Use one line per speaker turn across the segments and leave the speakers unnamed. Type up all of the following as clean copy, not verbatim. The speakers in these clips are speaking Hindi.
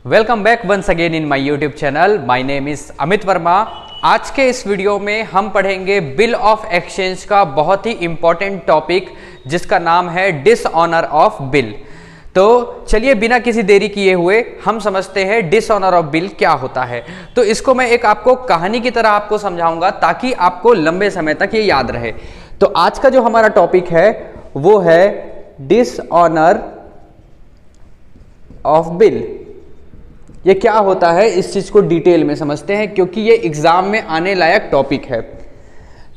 Welcome back once again in my YouTube channel. My name is Amit Verma. आज के इस वीडियो में हम पढ़ेंगे बिल ऑफ एक्सचेंज का बहुत ही इंपॉर्टेंट टॉपिक जिसका नाम है डिसऑनर ऑफ बिल। तो चलिए बिना किसी देरी किए हुए हम समझते हैं डिसऑनर ऑफ बिल क्या होता है। तो इसको मैं एक आपको कहानी की तरह आपको समझाऊंगा ताकि आपको लंबे समय तक ये याद रहे। तो आज का जो हमारा टॉपिक है वो है डिसऑनर ऑफ बिल। ये क्या होता है इस चीज को डिटेल में समझते हैं क्योंकि ये एग्जाम में आने लायक टॉपिक है।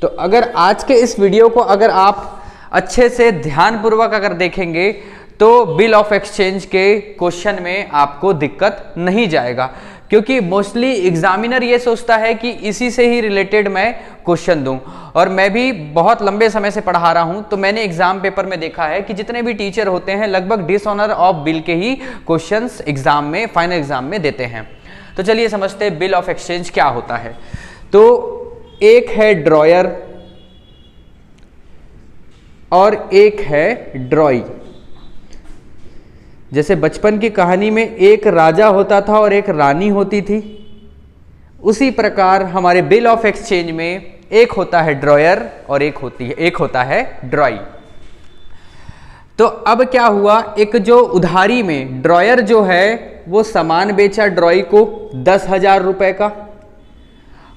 तो अगर आज के इस वीडियो को अगर आप अच्छे से ध्यानपूर्वक अगर देखेंगे तो बिल ऑफ एक्सचेंज के क्वेश्चन में आपको दिक्कत नहीं जाएगा, क्योंकि मोस्टली एग्जामिनर ये सोचता है कि इसी से ही रिलेटेड मैं क्वेश्चन दूं। और मैं भी बहुत लंबे समय से पढ़ा रहा हूं, तो मैंने एग्जाम पेपर में देखा है कि जितने भी टीचर होते हैं लगभग डिसऑनर ऑफ बिल के ही क्वेश्चंस एग्जाम में, फाइनल एग्जाम में देते हैं। तो चलिए समझते हैं बिल ऑफ एक्सचेंज क्या होता है। तो एक है ड्रॉयर और एक है ड्रॉई। जैसे बचपन की कहानी में एक राजा होता था और एक रानी होती थी, उसी प्रकार हमारे बिल ऑफ एक्सचेंज में एक होता है ड्रॉयर और एक होता है ड्रॉई। तो अब क्या हुआ, एक जो उधारी में ड्रॉयर जो है वो सामान बेचा ड्रॉई को 10,000 रुपए का,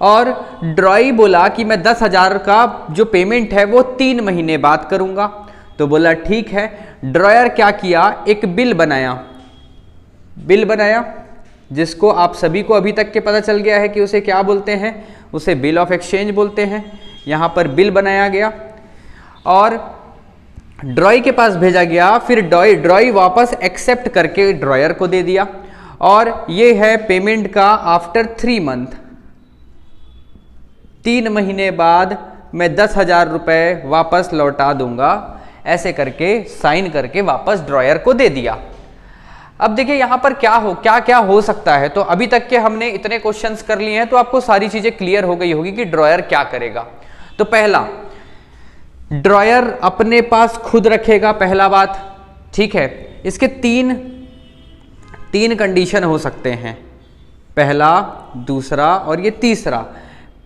और ड्रॉई बोला कि मैं 10,000 का जो पेमेंट है वो 3 महीने बाद करूंगा। तो बोला ठीक है। ड्रॉयर क्या किया, एक बिल बनाया जिसको आप सभी को अभी तक के पता चल गया है कि उसे क्या बोलते हैं, उसे बिल ऑफ एक्सचेंज बोलते हैं। यहां पर बिल बनाया गया और ड्रॉई के पास भेजा गया, फिर ड्रॉई वापस एक्सेप्ट करके ड्रॉयर को दे दिया। और ये है पेमेंट का आफ्टर 3 मंथ, 3 महीने बाद मैं 10,000 रुपए वापस लौटा दूंगा, ऐसे करके साइन करके वापस ड्रॉयर को दे दिया। अब देखिए यहां पर क्या हो सकता है। तो अभी तक के हमने इतने क्वेश्चंस कर लिए हैं तो आपको सारी चीजें क्लियर हो गई होगी कि ड्रॉयर क्या करेगा। तो पहला, ड्रॉयर अपने पास खुद रखेगा, पहला बात, ठीक है। इसके तीन कंडीशन हो सकते हैं, पहला, दूसरा और ये तीसरा।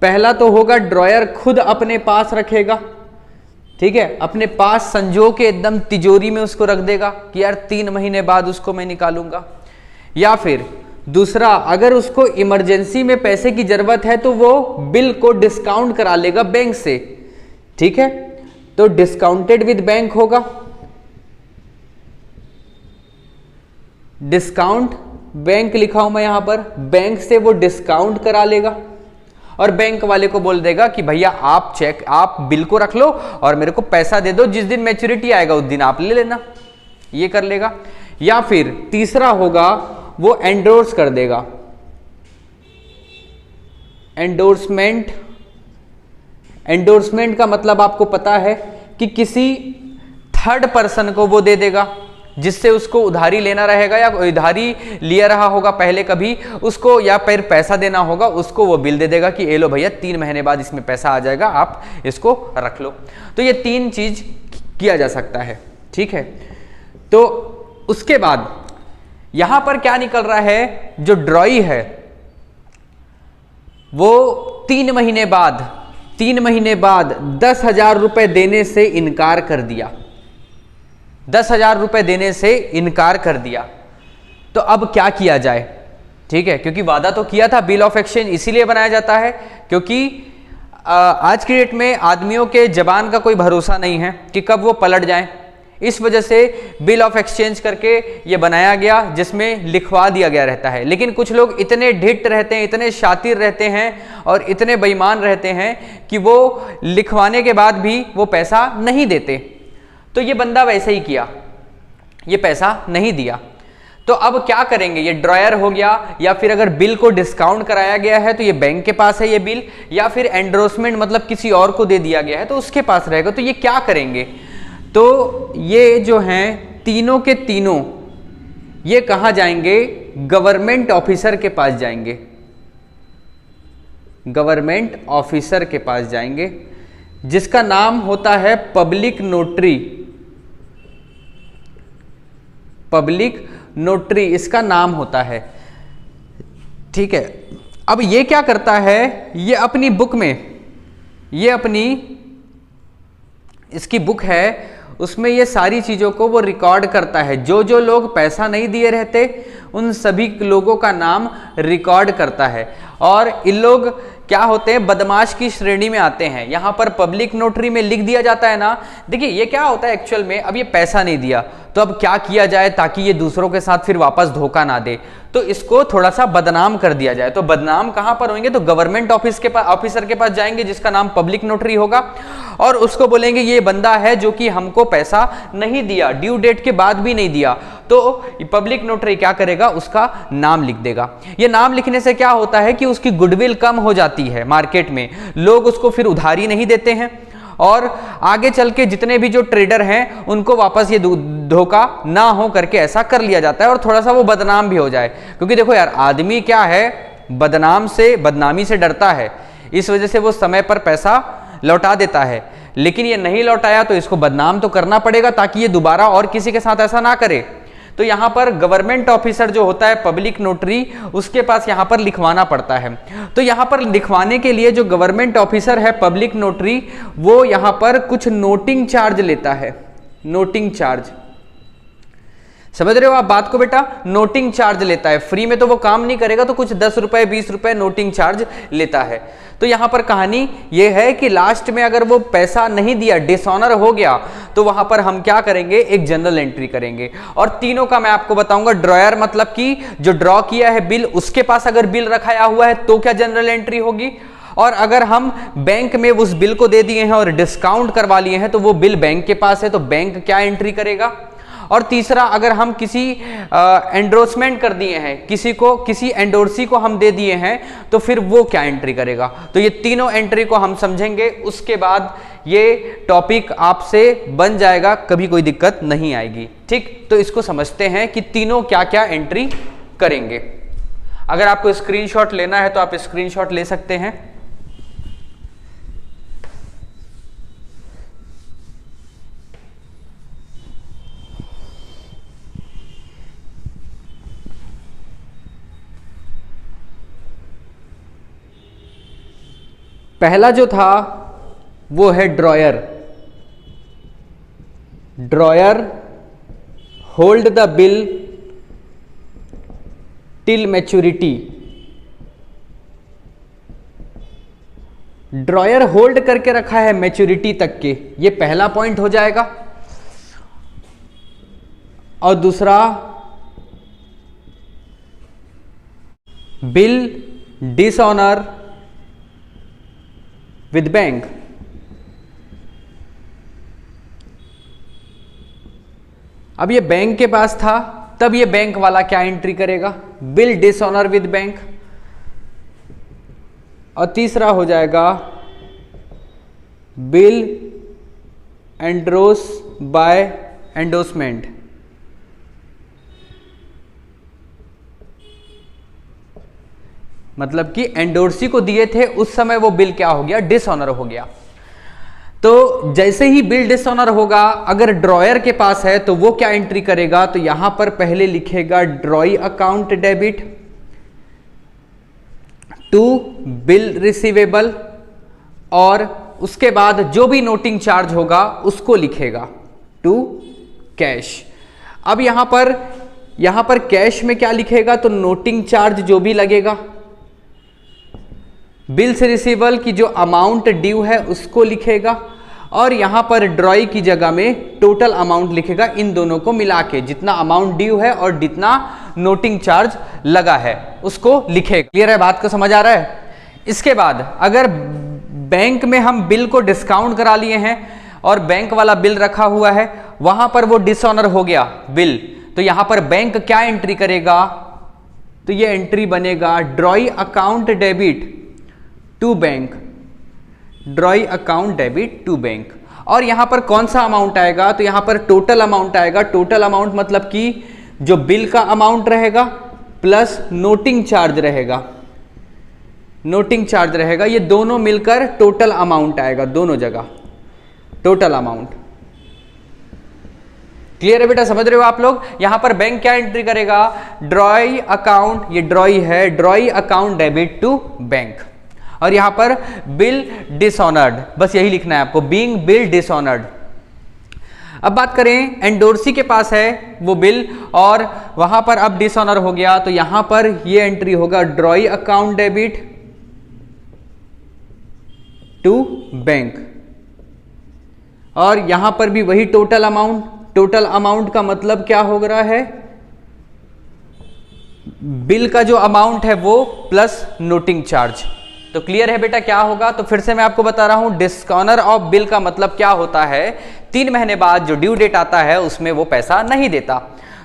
पहला तो होगा ड्रॉयर खुद अपने पास रखेगा, ठीक है, अपने पास संजो के एकदम तिजोरी में उसको रख देगा कि यार 3 महीने बाद उसको मैं निकालूंगा। या फिर दूसरा, अगर उसको इमरजेंसी में पैसे की जरूरत है तो वो बिल को डिस्काउंट करा लेगा बैंक से, ठीक है। तो डिस्काउंटेड विद बैंक होगा, डिस्काउंट बैंक लिखा हूं मैं यहां पर, बैंक से वो डिस्काउंट करा लेगा और बैंक वाले को बोल देगा कि भैया आप बिल को रख लो और मेरे को पैसा दे दो, जिस दिन मैच्योरिटी आएगा उस दिन आप ले लेना, ये कर लेगा। या फिर तीसरा होगा वो एंडोर्स कर देगा, एंडोर्समेंट का मतलब आपको पता है कि किसी थर्ड पर्सन को वो दे देगा जिससे उसको उधारी लेना रहेगा या उधारी लिया रहा होगा पहले कभी, उसको या फिर पैसा देना होगा, उसको वो बिल दे देगा कि ए लो भैया 3 महीने बाद इसमें पैसा आ जाएगा, आप इसको रख लो। तो ये 3 चीज किया जा सकता है, ठीक है। तो उसके बाद यहां पर क्या निकल रहा है, जो ड्रॉई है वो 3 महीने बाद 10,000 रुपए देने से इनकार कर दिया, 10,000 रुपए देने से इनकार कर दिया। तो अब क्या किया जाए, ठीक है, क्योंकि वादा तो किया था। बिल ऑफ एक्सचेंज इसीलिए बनाया जाता है क्योंकि आज की डेट में आदमियों के जबान का कोई भरोसा नहीं है कि कब वो पलट जाएं। इस वजह से बिल ऑफ एक्सचेंज करके ये बनाया गया जिसमें लिखवा दिया गया रहता है। लेकिन कुछ लोग इतने ढिठ रहते हैं, इतने शातिर रहते हैं और इतने बेईमान रहते हैं कि वो लिखवाने के बाद भी वो पैसा नहीं देते। तो ये बंदा वैसे ही किया, ये पैसा नहीं दिया। तो अब क्या करेंगे, ये ड्रॉयर हो गया, या फिर अगर बिल को डिस्काउंट कराया गया है तो ये बैंक के पास है ये बिल, या फिर एंडोर्समेंट मतलब किसी और को दे दिया गया है तो उसके पास रहेगा। तो ये क्या करेंगे, तो ये जो हैं तीनों के तीनों ये कहां जाएंगे, गवर्नमेंट ऑफिसर के पास जाएंगे, गवर्नमेंट ऑफिसर के पास जाएंगे जिसका नाम होता है पब्लिक नोटरी। पब्लिक नोटरी इसका नाम होता है। ठीक है। अब ये क्या करता है, ये अपनी बुक में, ये अपनी इसकी बुक है, उसमें ये सारी चीज़ों को वो रिकॉर्ड करता है। जो जो लोग पैसा नहीं दिए रहते उन सभी लोगों का नाम रिकॉर्ड करता है। और इन लोग क्या होते हैं, बदमाश की श्रेणी में आते हैं। यहाँ पर पब्लिक नोटरी में लिख दिया जाता है ना, देखिए ये क्या होता है एक्चुअल में, अब ये पैसा नहीं दिया तो अब क्या किया जाए ताकि ये दूसरों के साथ फिर वापस धोखा ना दे, तो इसको थोड़ा सा बदनाम कर दिया जाए। तो बदनाम कहां पर होंगे, तो गवर्नमेंट ऑफिसर के पास जाएंगे जिसका नाम पब्लिक नोटरी होगा, और उसको बोलेंगे ये बंदा है जो कि हमको पैसा नहीं दिया, ड्यू डेट के बाद भी नहीं दिया। तो पब्लिक नोटरी क्या करेगा, उसका नाम लिख देगा। ये नाम लिखने से क्या होता है कि उसकी गुडविल कम हो जाती है मार्केट में, लोग उसको फिर उधारी नहीं देते हैं, और आगे चल के जितने भी जो ट्रेडर हैं उनको वापस ये धोखा ना हो करके ऐसा कर लिया जाता है, और थोड़ा सा वो बदनाम भी हो जाए। क्योंकि देखो यार, आदमी क्या है, बदनामी से डरता है, इस वजह से वो समय पर पैसा लौटा देता है। लेकिन ये नहीं लौटाया तो इसको बदनाम तो करना पड़ेगा ताकि ये दोबारा और किसी के साथ ऐसा ना करे। तो यहां पर गवर्नमेंट ऑफिसर जो होता है पब्लिक नोटरी, उसके पास यहां पर लिखवाना पड़ता है। तो यहां पर लिखवाने के लिए जो गवर्नमेंट ऑफिसर है पब्लिक नोटरी, वो यहां पर कुछ नोटिंग चार्ज लेता है। नोटिंग चार्ज, समझ रहे हो आप बात को बेटा, नोटिंग चार्ज लेता है। फ्री में तो वो काम नहीं करेगा, तो कुछ 10 रुपए 20 रुपए नोटिंग चार्ज लेता है। तो यहां पर कहानी ये है कि लास्ट में अगर वो पैसा नहीं दिया, डिसऑनर हो गया, तो वहां पर हम क्या करेंगे, एक जनरल एंट्री करेंगे। और तीनों का मैं आपको बताऊंगा। ड्रॉयर मतलब कि जो ड्रॉ किया है बिल, उसके पास अगर बिल रखाया हुआ है तो क्या जनरल एंट्री होगी, और अगर हम बैंक में उस बिल को दे दिए हैं और डिस्काउंट करवा लिए हैं तो वो बिल बैंक के पास है, तो बैंक क्या एंट्री करेगा। और तीसरा, अगर हम किसी एंडोर्समेंट कर दिए हैं, किसी एंडोर्सी को हम दे दिए हैं, तो फिर वो क्या एंट्री करेगा। तो ये तीनों एंट्री को हम समझेंगे, उसके बाद ये टॉपिक आपसे बन जाएगा, कभी कोई दिक्कत नहीं आएगी। ठीक, तो इसको समझते हैं कि तीनों क्या क्या एंट्री करेंगे। अगर आपको स्क्रीनशॉट लेना है तो आप स्क्रीनशॉट ले सकते हैं। पहला जो था वो है dryer. Dryer hold the bill till maturity. Dryer hold करके रखा है मैच्योरिटी तक के, ये पहला पॉइंट हो जाएगा। और दूसरा, बिल डिसऑनर विद बैंक। अब ये बैंक के पास था, तब ये बैंक वाला क्या एंट्री करेगा, बिल डिसऑनर विद बैंक। और तीसरा हो जाएगा बिल एंडोर्स बाय एंडोर्समेंट। मतलब कि एंडोर्सी को दिए थे उस समय वो बिल क्या हो गया, डिसऑनर हो गया। तो जैसे ही बिल डिसऑनर होगा, अगर ड्रॉयर के पास है तो वो क्या एंट्री करेगा, तो यहां पर पहले लिखेगा drawee account debit to bill receivable, और उसके बाद जो भी नोटिंग चार्ज होगा उसको लिखेगा टू कैश। अब यहां पर कैश में क्या लिखेगा, तो नोटिंग चार्ज जो भी लगेगा, बिल से रिसीवेबल की जो अमाउंट ड्यू है उसको लिखेगा, और यहां पर ड्रॉई की जगह में टोटल अमाउंट लिखेगा, इन दोनों को मिला के जितना अमाउंट ड्यू है और जितना नोटिंग चार्ज लगा है उसको लिखेगा। क्लियर है, बात को समझ आ रहा है। इसके बाद अगर बैंक में हम बिल को डिस्काउंट करा लिए हैं और बैंक वाला बिल रखा हुआ है, वहां पर वो डिसऑनर हो गया बिल, तो यहां पर बैंक क्या एंट्री करेगा, तो ये एंट्री बनेगा drawee account debit to bank. Drawee account debit to bank. और यहां पर कौन सा अमाउंट आएगा, तो यहां पर टोटल अमाउंट आएगा। टोटल अमाउंट मतलब कि जो बिल का अमाउंट रहेगा प्लस नोटिंग चार्ज रहेगा, नोटिंग चार्ज रहेगा, ये दोनों मिलकर टोटल अमाउंट आएगा, दोनों जगह टोटल अमाउंट। क्लियर है बेटा, समझ रहे हो आप लोग। यहां पर बैंक क्या एंट्री करेगा, ड्रॉई अकाउंट, ये ड्रॉई है, drawee account debit to bank, और यहां पर बिल डिसऑनर्ड, बस यही लिखना है आपको, बीइंग बिल डिसऑनर्ड। अब बात करें एंडोर्सी के पास है वो बिल और वहां पर अब डिसऑनर हो गया, तो यहां पर ये एंट्री होगा drawee account debit to bank, और यहां पर भी वही टोटल अमाउंट, टोटल अमाउंट का मतलब क्या हो रहा है, बिल का जो अमाउंट है वो प्लस नोटिंग चार्ज। तो क्लियर है बेटा क्या होगा, तो फिर से मैं आपको बता रहा हूं, डिस्कॉनर ऑफ बिल का मतलब क्या होता है, 3 महीने बाद जो ड्यू डेट आता है उसमें वो पैसा नहीं देता।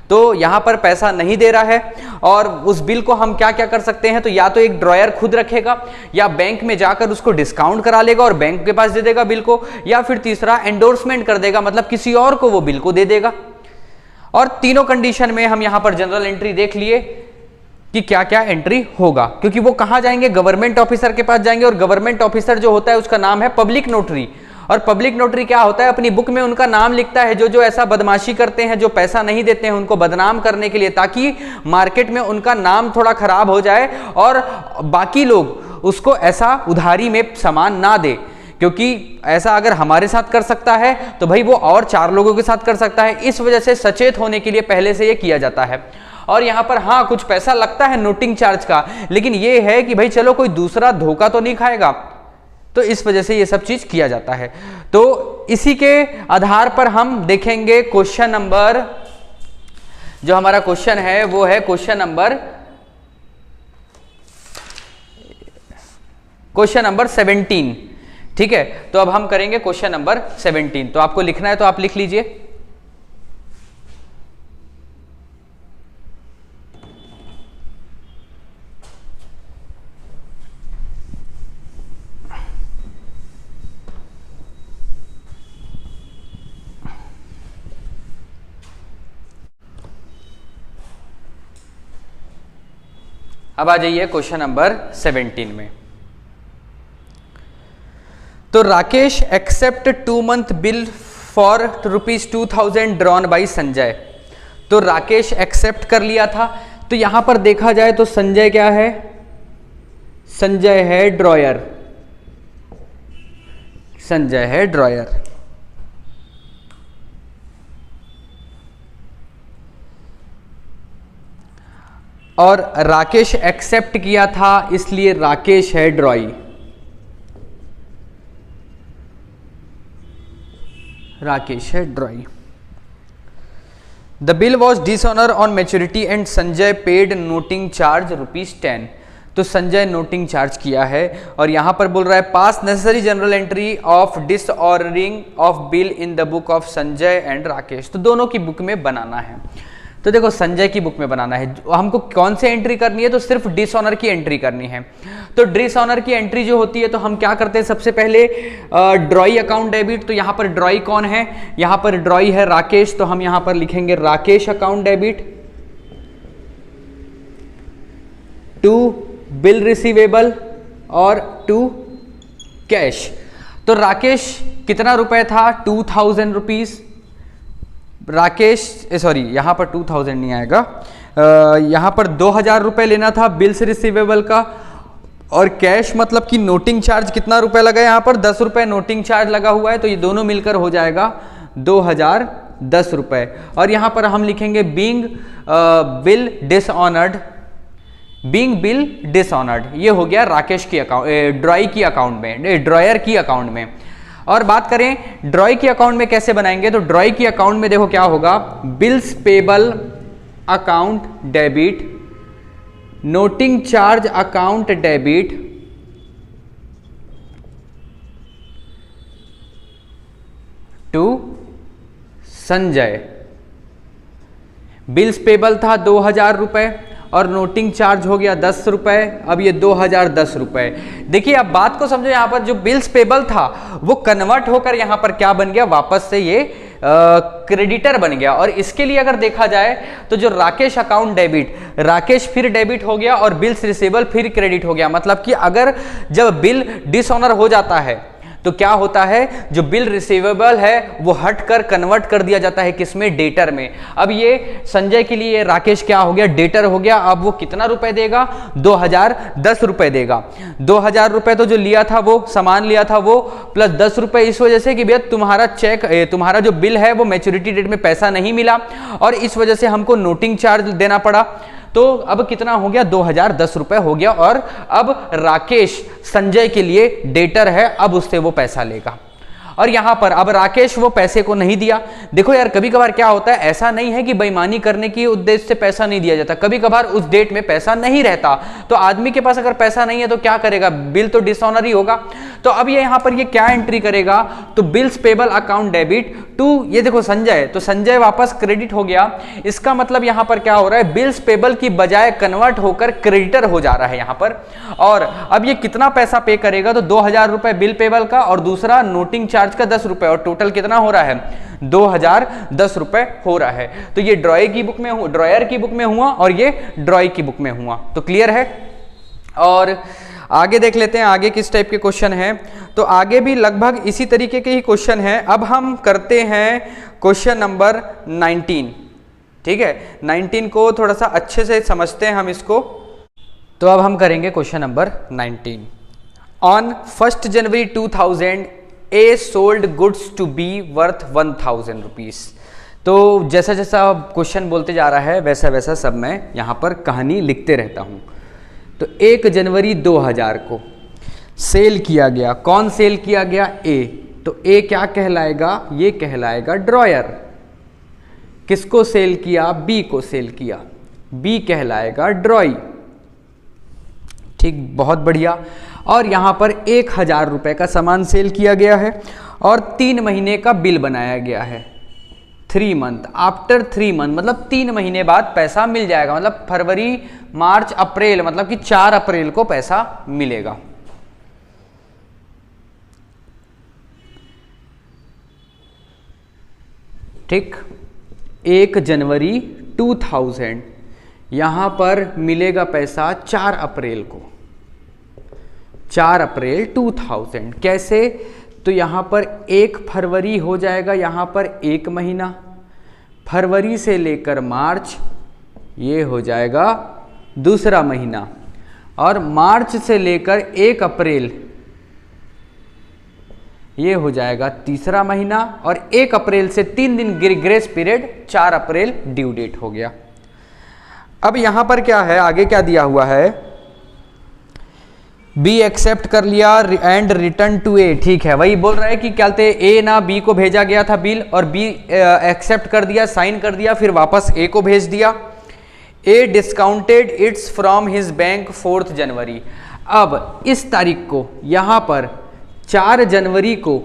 तो यहां पर पैसा नहीं दे रहा है, और उस बिल को हम क्या क्या कर सकते हैं, तो या तो एक ड्रॉयर खुद रखेगा, या बैंक में जाकर उसको डिस्काउंट करा लेगा और बैंक के पास दे देगा बिल को, या फिर तीसरा एंडोर्समेंट कर देगा, मतलब किसी और को वो बिल को दे देगा। और तीनों कंडीशन में हम यहां पर जनरल एंट्री देख लिए कि क्या क्या एंट्री होगा, क्योंकि वो कहां जाएंगे, गवर्नमेंट ऑफिसर के पास जाएंगे, और गवर्नमेंट ऑफिसर जो होता है उसका नाम है पब्लिक नोटरी। और पब्लिक नोटरी क्या होता है, अपनी बुक में उनका नाम लिखता है, जो जो ऐसा बदमाशी करते हैं, जो पैसा नहीं देते हैं, उनको बदनाम करने के लिए, ताकि मार्केट में उनका नाम थोड़ा खराब हो जाए और बाकी लोग उसको ऐसा उधारी में सामान ना दे। क्योंकि ऐसा अगर हमारे साथ कर सकता है तो भाई वो और 4 लोगों के साथ कर सकता है, इस वजह से सचेत होने के लिए पहले से ये किया जाता है। और यहां पर हाँ कुछ पैसा लगता है नोटिंग चार्ज का, लेकिन ये है कि भाई चलो कोई दूसरा धोखा तो नहीं खाएगा, तो इस वजह से ये सब चीज किया जाता है। तो इसी के आधार पर हम देखेंगे क्वेश्चन नंबर, जो हमारा क्वेश्चन है वो है क्वेश्चन नंबर 17। ठीक है, तो अब हम करेंगे क्वेश्चन नंबर 17। तो आपको लिखना है तो आप लिख लीजिए। अब आ जाइए क्वेश्चन नंबर 17 में। तो Rakesh accept 2 month bill for ₹2000 drawn by Sanjay. तो राकेश एक्सेप्ट कर लिया था, तो यहां पर देखा जाए तो संजय क्या है, संजय है ड्रॉयर, संजय है ड्रॉयर। और राकेश एक्सेप्ट किया था, इसलिए राकेश है ड्रॉई, राकेश है ड्रॉई। The bill was dishonour on maturity and Sanjay paid noting charge ₹10। तो संजय नोटिंग चार्ज किया है, और यहां पर बोल रहा है pass necessary general entry of dishonouring of bill in the book of Sanjay and Rakesh. तो दोनों की बुक में बनाना है। तो देखो संजय की बुक में बनाना है, हमको कौन से एंट्री करनी है, तो सिर्फ डिसऑनर की एंट्री करनी है। तो डिसऑनर की एंट्री जो होती है, तो हम क्या करते हैं, सबसे पहले ड्रॉई अकाउंट डेबिट। तो यहां पर ड्रॉई कौन है, यहां पर ड्रॉई है राकेश, तो हम यहां पर लिखेंगे Rakesh account debit to bill receivable और टू कैश। तो राकेश कितना रुपए था, 2000 रुपीज। राकेश सॉरी यहां पर 2000 नहीं आएगा, यहां पर 2000 रुपए लेना था बिल्स रिसीवेबल का, और कैश मतलब कि नोटिंग चार्ज कितना रुपए लगा, यहां पर 10 रुपए नोटिंग चार्ज लगा हुआ है, तो ये दोनों मिलकर हो जाएगा 2010 रुपए। और यहां पर हम लिखेंगे being bill dishonoured, being bill dishonoured, ये हो गया राकेश की अकाउंट, ड्रॉई की अकाउंट में, ड्रॉयर की अकाउंट में। और बात करें ड्रॉई की अकाउंट में कैसे बनाएंगे, तो ड्रॉई की अकाउंट में देखो क्या होगा, bills payable account debit, noting charge account debit, to Sanjay. Bills payable था 2000 रुपए और नोटिंग चार्ज हो गया 10 रुपए, अब ये 2010 रुपए। देखिए अब बात को समझो, यहां पर जो बिल्स पेबल था वो कन्वर्ट होकर यहां पर क्या बन गया, वापस से ये क्रेडिटर बन गया। और इसके लिए अगर देखा जाए तो जो राकेश अकाउंट डेबिट, राकेश फिर डेबिट हो गया और बिल्स रिसीवेबल फिर क्रेडिट हो गया। मतलब कि अगर जब बिल डिसऑनर हो जाता है तो क्या होता है, जो बिल रिसीवेबल है वो हटकर कन्वर्ट कर दिया जाता है किसमें, डेटर में। अब ये संजय के लिए राकेश क्या हो गया, डेटर हो गया। अब वो कितना रुपए देगा, 2010 रुपए देगा। 2000 रुपए तो जो लिया था वो सामान लिया था वो, प्लस 10 रुपए इस वजह से कि भैया तुम्हारा चेक, तुम्हारा जो बिल है वो मैच्योरिटी डेट में पैसा नहीं मिला और इस वजह से हमको नोटिंग चार्ज देना पड़ा। तो अब कितना हो गया, 2010 रुपए हो गया। और अब राकेश संजय के लिए डेटर है, अब उससे वो पैसा लेगा। और यहां पर अब राकेश वो पैसे को नहीं दिया। देखो यार, कभी कभार क्या होता है, ऐसा नहीं है कि बेईमानी करने की उद्देश्य से पैसा नहीं दिया जाता, कभी कभार उस डेट में पैसा नहीं रहता। तो आदमी के पास अगर पैसा नहीं है तो क्या करेगा, बिल तो डिसऑनर ही होगा। तो अब ये यहां पर ये क्या एंट्री करेगा, तो bills payable account debit to, ये देखो संजय, तो संजय वापस क्रेडिट हो गया। इसका मतलब यहां पर क्या हो रहा है, बिल्स पेबल की बजाय कन्वर्ट होकर क्रेडिटर हो जा रहा है यहां पर। और अब ये कितना पैसा पे करेगा, तो 2000 रुपए बिल पेबल का और दूसरा नोटिंग चार्ज का 10 रुपए, और टोटल कितना हो रहा है, 2010 रुपए हो रहा है। तो ये ड्रॉयर की बुक में हुआ और ये ड्रॉय की बुक में हुआ। तो क्लियर है। और आगे देख लेते हैं आगे किस टाइप के क्वेश्चन हैं। तो आगे भी लगभग इसी तरीके के ही क्वेश्चन हैं। अब हम करते हैं क्वेश्चन नंबर 19। ठीक है, 19 को थोड़ा सा अच्छे से समझते हैं हम इसको। तो अब हम करेंगे question number 19। On 1 January 2000 A sold goods to B worth 1000 rupees. तो जैसा जैसा क्वेश्चन बोलते जा रहा है वैसा वैसा सब मैं यहाँ पर कहानी लिखते रहता हूँ। तो 1 जनवरी 2000 को सेल किया गया, कौन सेल किया गया, ए। तो ए क्या कहलाएगा, ये कहलाएगा ड्रॉयर। किसको सेल किया, बी को सेल किया, बी कहलाएगा ड्रॉई। ठीक, बहुत बढ़िया। और यहां पर 1000 रुपए का सामान सेल किया गया है और 3 महीने का बिल बनाया गया है। 3 मंथ, आफ्टर 3 मंथ मतलब 3 महीने बाद पैसा मिल जाएगा, मतलब फरवरी मार्च अप्रैल, मतलब कि 4 अप्रैल को पैसा मिलेगा। ठीक, 1 जनवरी 2000, यहां पर मिलेगा पैसा 4 अप्रैल को, 4 अप्रैल 2000। कैसे, तो यहां पर 1 फरवरी हो जाएगा, यहां पर 1 महीना, फरवरी से लेकर मार्च ये हो जाएगा दूसरा महीना, और मार्च से लेकर 1 अप्रैल ये हो जाएगा तीसरा महीना, और 1 अप्रैल से 3 दिन ग्रेस पीरियड, 4 अप्रैल ड्यू डेट हो गया। अब यहां पर क्या है, आगे क्या दिया हुआ है, बी एक्सेप्ट कर लिया एंड रिटर्न टू ए। ठीक है, वही बोल रहा है कि क्या कहते हैं, ए ना बी को भेजा गया था बिल, और बी एक्सेप्ट कर दिया, साइन कर दिया, फिर वापस ए को भेज दिया। A discounted it's from his bank 4 January. अब इस तारीख को यहां पर 4 जनवरी को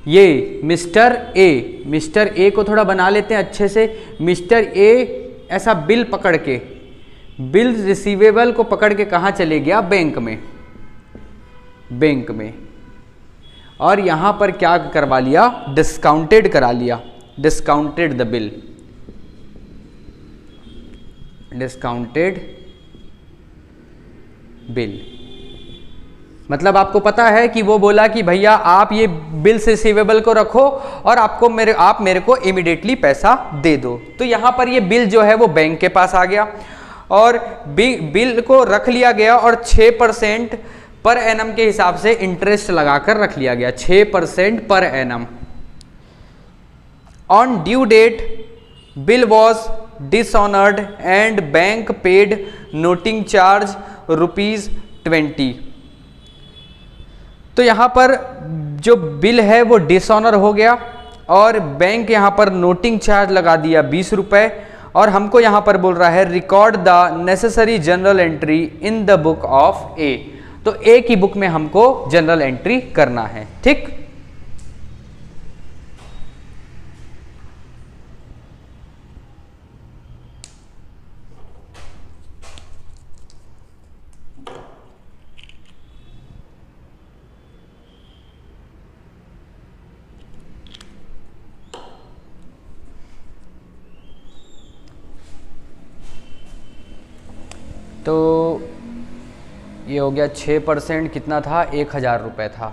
ये मिस्टर ए को थोड़ा बना लेते हैं अच्छे से। मिस्टर ए ऐसा बिल पकड़ के, बिल रिसीवेबल को पकड़ के कहाँ चले गया, बैंक में, और यहां पर क्या करवा लिया, डिस्काउंटेड करा लिया, discounted the bill, discounted bill. मतलब आपको पता है कि वो बोला कि भैया आप ये बिल्स रिसीवेबल को रखो और आप मेरे को इमीडिएटली पैसा दे दो। तो यहां पर ये बिल जो है वो बैंक के पास आ गया और बिल को रख लिया गया और 6% पर एनम के हिसाब से इंटरेस्ट लगाकर रख लिया गया, 6% per annum. On due date bill was dishonoured and bank paid noting charge ₹20। तो यहां पर जो बिल है वो डिसऑनर हो गया और बैंक यहां पर नोटिंग चार्ज लगा दिया 20 रुपए, और हमको यहां पर बोल रहा है record the necessary general entry in the book of A. तो ए की बुक में हमको जनरल एंट्री करना है। ठीक, तो ये हो गया 6%, कितना था, 1000 रुपये था।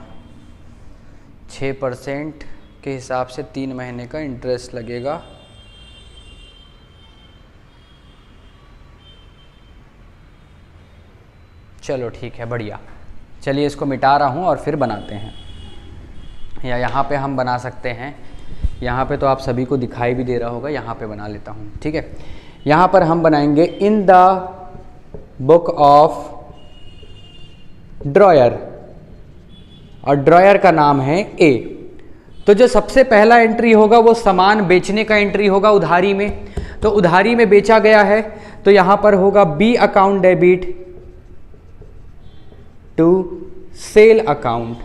6% के हिसाब से 3 महीने का इंटरेस्ट लगेगा। चलो ठीक है, बढ़िया। चलिए इसको मिटा रहा हूँ और फिर बनाते हैं, या यहाँ पे हम बना सकते हैं। यहाँ पे तो आप सभी को दिखाई भी दे रहा होगा, यहाँ पे बना लेता हूँ, ठीक है। यहाँ पर हम बनाएंगे इन द बुक ऑफ ड्रॉयर, और ड्रॉयर का नाम है ए। तो जो सबसे पहला एंट्री होगा वो सामान बेचने का एंट्री होगा उधारी में। तो उधारी में बेचा गया है, तो यहाँ पर होगा B account debit to sale account,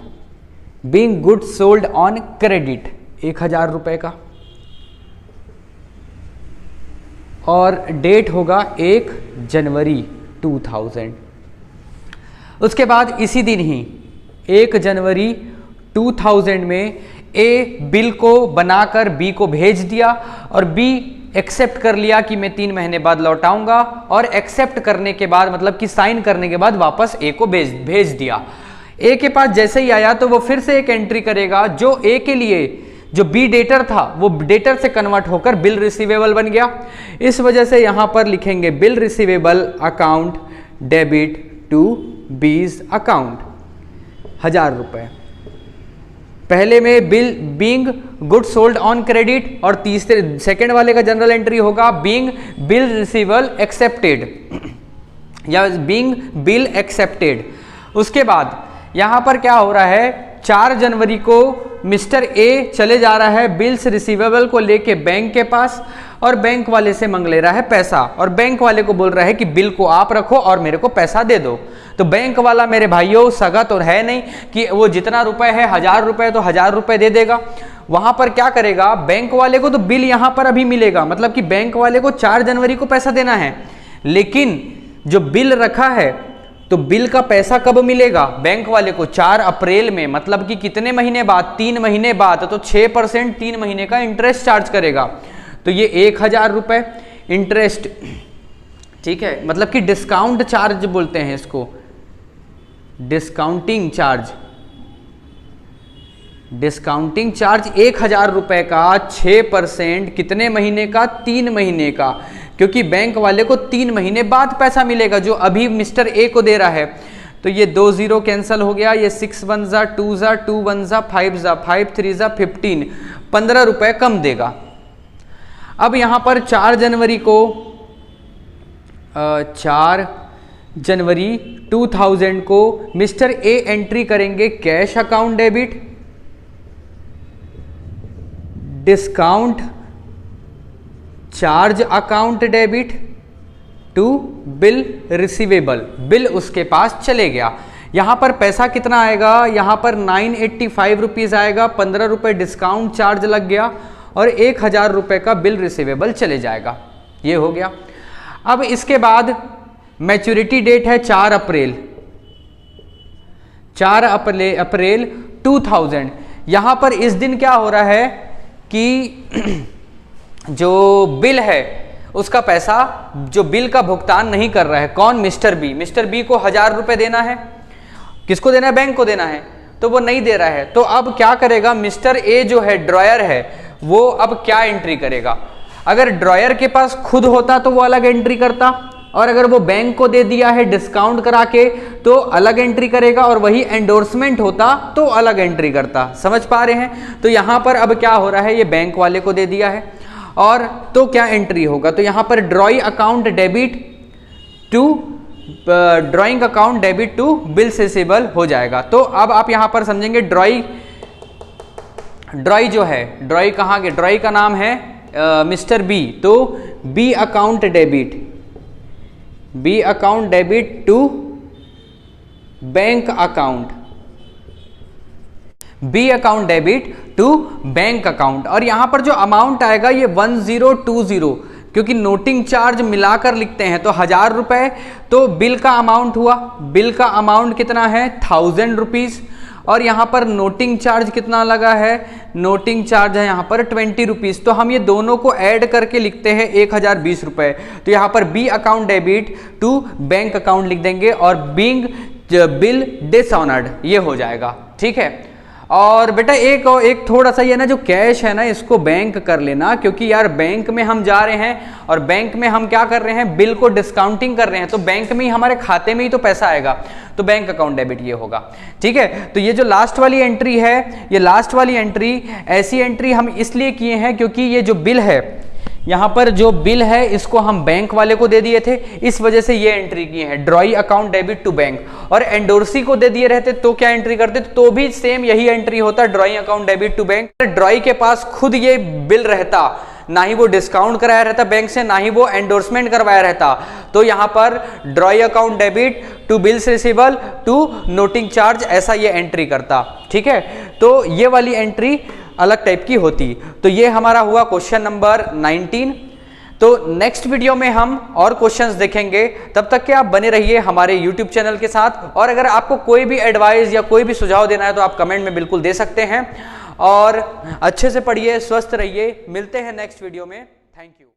being goods sold on credit 1000 रुपए का, और डेट होगा 1 जनवरी 2000। उसके बाद इसी दिन ही 1 जनवरी 2000 में ए बिल को बनाकर बी को भेज दिया, और बी एक्सेप्ट कर लिया कि मैं 3 महीने बाद लौटाऊंगा, और एक्सेप्ट करने के बाद मतलब कि साइन करने के बाद वापस ए को भेज दिया। ए के पास जैसे ही आया तो वो फिर से एक एंट्री करेगा, जो ए के लिए जो बी डेटर था वो डेटर से कन्वर्ट होकर बिल रिसीवेबल बन गया। इस वजह से यहां पर लिखेंगे bill receivable account debit to B's account 1000 रुपए। पहले में bill being good sold on credit, और तीसरे सेकंड वाले का जनरल एंट्री होगा बीइंग बिल रिसीवेबल एक्सेप्टेड या बीइंग बिल एक्सेप्टेड। उसके बाद यहां पर क्या हो रहा है, 4 जनवरी को मिस्टर ए चले जा रहा है बिल्स रिसीवेबल को लेके बैंक के पास, और बैंक वाले से मांग ले रहा है पैसा, और बैंक वाले को बोल रहा है कि बिल को आप रखो और मेरे को पैसा दे दो। तो बैंक वाला मेरे भाइयों सगा तो है नहीं कि वो जितना रुपए है 1000 रुपए तो 1000 रुपए दे देगा। वहां पर क्या करेगा, बैंक वाले को तो बिल यहां पर अभी मिलेगा, मतलब कि बैंक वाले को 4 जनवरी को पैसा देना है, लेकिन जो बिल रखा है तो बिल का पैसा कब मिलेगा बैंक वाले को, 4 अप्रैल में, मतलब कि कितने महीने बाद, 3 महीने बाद। तो 6% 3 महीने का इंटरेस्ट चार्ज करेगा, तो ये 1000 रुपए इंटरेस्ट, ठीक है, मतलब कि डिस्काउंट चार्ज बोलते हैं इसको, डिस्काउंटिंग चार्ज। डिस्काउंटिंग चार्ज 1000 रुपए का, 6% कितने महीने का, 3 महीने का, क्योंकि बैंक वाले को 3 महीने बाद पैसा मिलेगा जो अभी मिस्टर ए को दे रहा है। तो ये 2 0 कैंसिल हो गया, ये 6 1 जा 2 जा 2 1 जा 5 जा 5 3 जा 15, 15 रुपए कम देगा। अब यहां पर 4 जनवरी को 4 जनवरी 2000 को मिस्टर ए एंट्री करेंगे cash account debit, discount charge account debit to bill receivable, bill उसके पास चले गया। यहां पर पैसा कितना आएगा, यहां पर 985 रुपीज आएगा, 15 रुपए डिस्काउंट चार्ज लग गया, और 1000 रुपए का बिल रिसीवेबल चले जाएगा। ये हो गया। अब इसके बाद मैच्योरिटी डेट है 4 अप्रैल, 4 अप्रैल 2000। यहां पर इस दिन क्या हो रहा है कि जो बिल है उसका पैसा, जो बिल का भुगतान नहीं कर रहा है, कौन, मिस्टर बी। मिस्टर बी को 1000 रुपए देना है, किसको देना है, बैंक को देना है, तो वो नहीं दे रहा है। तो अब क्या करेगा, मिस्टर ए जो है ड्रॉयर है, वो अब क्या एंट्री करेगा। अगर ड्रॉयर के पास खुद होता तो वो अलग एंट्री करता, और अगर वो बैंक को दे दिया है डिस्काउंट करा के तो अलग एंट्री करेगा, और वही एंडोर्समेंट होता तो अलग एंट्री करता। समझ पा रहे हैं। तो यहां पर अब क्या हो रहा है, ये बैंक वाले को दे दिया है, और तो क्या एंट्री होगा, तो यहां पर drawing account debit to drawing account debit to bill receivable हो जाएगा। तो अब आप यहां पर समझेंगे ड्रॉई जो है, ड्रॉई कहां गए, ड्रॉई का नाम है मिस्टर बी, तो B account debit, B account debit to bank account, B account debit to bank account. और यहां पर जो अमाउंट आएगा ये 1020, क्योंकि नोटिंग चार्ज मिलाकर लिखते हैं, तो 1000 रुपए तो बिल का अमाउंट हुआ, बिल का अमाउंट कितना है 1000 रुपीज, और यहां पर नोटिंग चार्ज कितना लगा है, नोटिंग चार्ज है यहां पर 20 रुपीज। तो हम ये दोनों को ऐड करके लिखते हैं 1020 रुपए। तो यहां पर B account debit to bank account लिख देंगे, और बीइंग बिल डिसऑनर्ड ये हो जाएगा, ठीक है। और बेटा एक थोड़ा सा ये ना जो कैश है ना इसको बैंक कर लेना, क्योंकि यार बैंक में हम जा रहे हैं और बैंक में हम क्या कर रहे हैं, बिल को डिस्काउंटिंग कर रहे हैं, तो बैंक में ही हमारे खाते में ही तो पैसा आएगा, तो बैंक अकाउंट डेबिट ये होगा। ठीक है, तो ये जो लास्ट वाली एंट्री है, ये लास्ट वाली एंट्री ऐसी एंट्री हम इसलिए किए हैं क्योंकि ये जो बिल है, यहाँ पर जो बिल है इसको हम बैंक वाले को दे दिए थे, इस वजह से ये एंट्री की है, drawee account debit to bank. और एंडोर्सी को दे दिए रहते तो क्या एंट्री करते, तो भी सेम यही एंट्री होता, drawee account debit to bank. Drawee के पास खुद ये बिल रहता, ना ही वो डिस्काउंट कराया रहता बैंक से, ना ही वो एंडोर्समेंट करवाया रहता, तो यहाँ पर drawee account debit to bills receivable to noting charge, ऐसा ये एंट्री करता। ठीक है, तो ये वाली एंट्री अलग टाइप की होती। तो ये हमारा हुआ क्वेश्चन नंबर 19। तो नेक्स्ट वीडियो में हम और क्वेश्चंस देखेंगे, तब तक के आप बने रहिए हमारे यूट्यूब चैनल के साथ। और अगर आपको कोई भी एडवाइस या कोई भी सुझाव देना है तो आप कमेंट में बिल्कुल दे सकते हैं। और अच्छे से पढ़िए, स्वस्थ रहिए, मिलते हैं नेक्स्ट वीडियो में। Thank you.